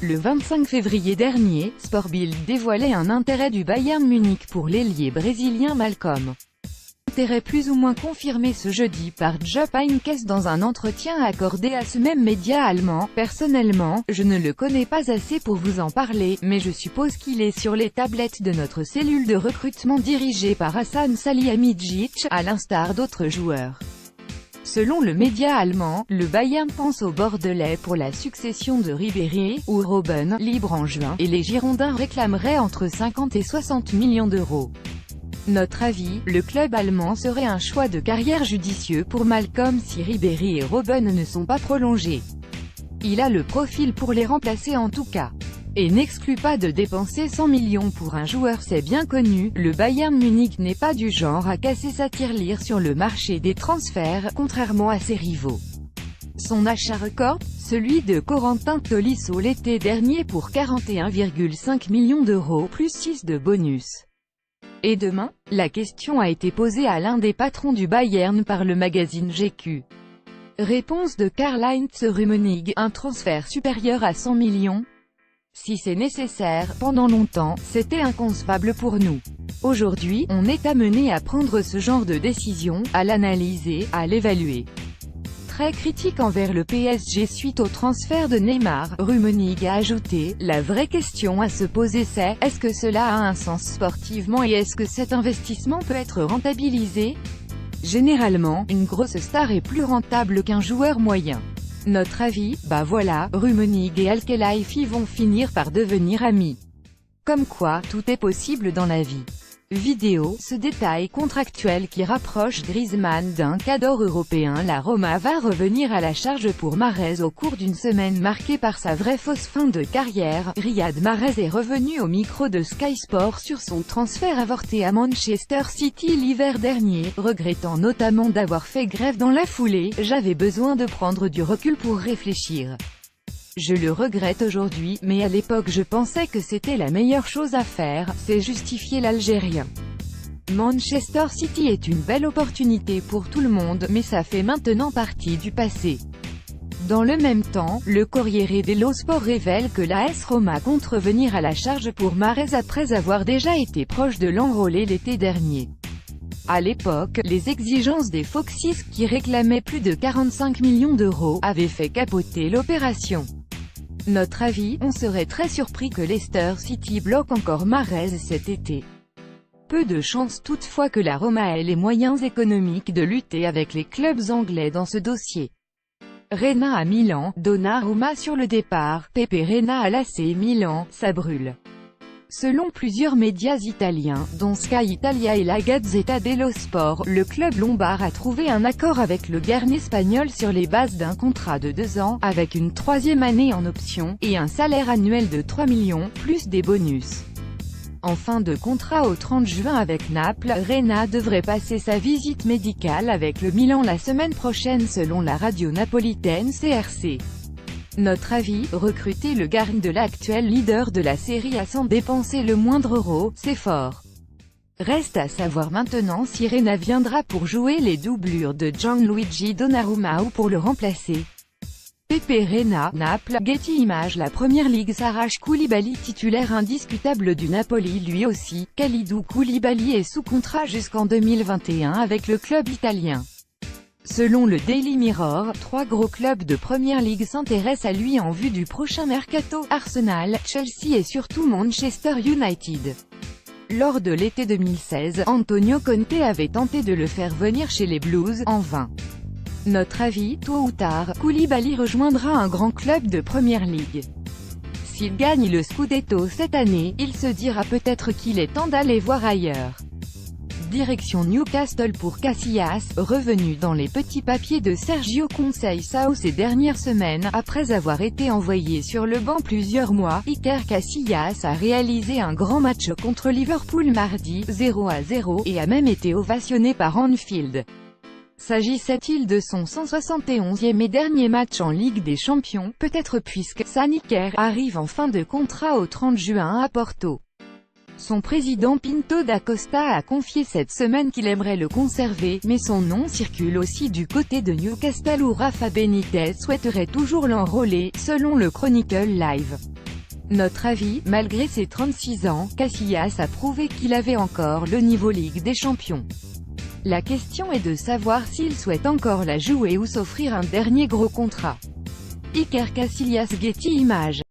Le 25 février dernier, Sportbild dévoilait un intérêt du Bayern Munich pour l'ailier brésilien Malcom. Intérêt plus ou moins confirmé ce jeudi par Jupp Heynckes dans un entretien accordé à ce même média allemand. Personnellement, je ne le connais pas assez pour vous en parler, mais je suppose qu'il est sur les tablettes de notre cellule de recrutement dirigée par Hassan Salihamidzic, à l'instar d'autres joueurs. Selon le média allemand, le Bayern pense aux Bordelais pour la succession de Ribéry ou Robben, libre en juin, et les Girondins réclameraient entre 50 et 60 millions d'euros. Notre avis, le club allemand serait un choix de carrière judicieux pour Malcom si Ribéry et Robben ne sont pas prolongés. Il a le profil pour les remplacer en tout cas. Et n'exclut pas de dépenser 100 millions pour un joueur, c'est bien connu, le Bayern Munich n'est pas du genre à casser sa tirelire sur le marché des transferts, contrairement à ses rivaux. Son achat record, celui de Corentin Tolisso l'été dernier pour 41,5 millions d'euros, plus 6 de bonus. Et demain? La question a été posée à l'un des patrons du Bayern par le magazine GQ. Réponse de Karl-Heinz Rummenigge, un transfert supérieur à 100 millions? Si c'est nécessaire, pendant longtemps, c'était inconcevable pour nous. Aujourd'hui, on est amené à prendre ce genre de décision, à l'analyser, à l'évaluer. Très critique envers le PSG suite au transfert de Neymar, Rummenigge a ajouté, la vraie question à se poser c'est, est-ce que cela a un sens sportivement et est-ce que cet investissement peut être rentabilisé? Généralement, une grosse star est plus rentable qu'un joueur moyen. Notre avis, bah voilà, Rummenigge et Al-Khelaifi vont finir par devenir amis. Comme quoi, tout est possible dans la vie. Vidéo, ce détail contractuel qui rapproche Griezmann d'un cador européen. La Roma va revenir à la charge pour Mahrez au cours d'une semaine marquée par sa vraie fausse fin de carrière. Riyad Mahrez est revenu au micro de Sky Sport sur son transfert avorté à Manchester City l'hiver dernier, regrettant notamment d'avoir fait grève dans la foulée. J'avais besoin de prendre du recul pour réfléchir. Je le regrette aujourd'hui, mais à l'époque je pensais que c'était la meilleure chose à faire, c'est justifier l'Algérien. Manchester City est une belle opportunité pour tout le monde, mais ça fait maintenant partie du passé. Dans le même temps, le Corriere dello Sport révèle que l'AS Roma compte revenir à la charge pour Mahrez après avoir déjà été proche de l'enrôler l'été dernier. À l'époque, les exigences des Foxes, qui réclamaient plus de 45 millions d'euros, avaient fait capoter l'opération. Notre avis, on serait très surpris que Leicester City bloque encore Mahrez cet été. Peu de chance toutefois que la Roma ait les moyens économiques de lutter avec les clubs anglais dans ce dossier. Reina à Milan, Donnarumma sur le départ, Pepe Reina à l'AC Milan, ça brûle. Selon plusieurs médias italiens, dont Sky Italia et la Gazzetta dello Sport, le club lombard a trouvé un accord avec le Garn espagnol sur les bases d'un contrat de 2 ans, avec une 3e année en option, et un salaire annuel de 3 millions, plus des bonus. En fin de contrat au 30 juin avec Naples, Reina devrait passer sa visite médicale avec le Milan la semaine prochaine selon la radio napolitaine CRC. Notre avis, recruter le Garn de l'actuel leader de la série A sans dépenser le moindre euro, c'est fort. Reste à savoir maintenant si Reina viendra pour jouer les doublures de Gianluigi Donnarumma ou pour le remplacer. Pepe Reina, Naples, Getty Images. La Première Ligue s'arrache Koulibaly, titulaire indiscutable du Napoli lui aussi. Kalidou Koulibaly est sous contrat jusqu'en 2021 avec le club italien. Selon le Daily Mirror, 3 gros clubs de Première Ligue s'intéressent à lui en vue du prochain mercato, Arsenal, Chelsea et surtout Manchester United. Lors de l'été 2016, Antonio Conte avait tenté de le faire venir chez les Blues, en vain. Notre avis, tôt ou tard, Koulibaly rejoindra un grand club de Première Ligue. S'il gagne le Scudetto cette année, il se dira peut-être qu'il est temps d'aller voir ailleurs. Direction Newcastle pour Casillas, revenu dans les petits papiers de Sergio Conceição ces dernières semaines, après avoir été envoyé sur le banc plusieurs mois. Iker Casillas a réalisé un grand match contre Liverpool mardi, 0-0, et a même été ovationné par Anfield. S'agissait-il de son 171e et dernier match en Ligue des Champions? Peut-être, puisque Iker arrive en fin de contrat au 30 juin à Porto. Son président Pinto da Costa a confié cette semaine qu'il aimerait le conserver, mais son nom circule aussi du côté de Newcastle où Rafa Benitez souhaiterait toujours l'enrôler, selon le Chronicle Live. Notre avis, malgré ses 36 ans, Casillas a prouvé qu'il avait encore le niveau Ligue des Champions. La question est de savoir s'il souhaite encore la jouer ou s'offrir un dernier gros contrat. Iker Casillas, Getty Images.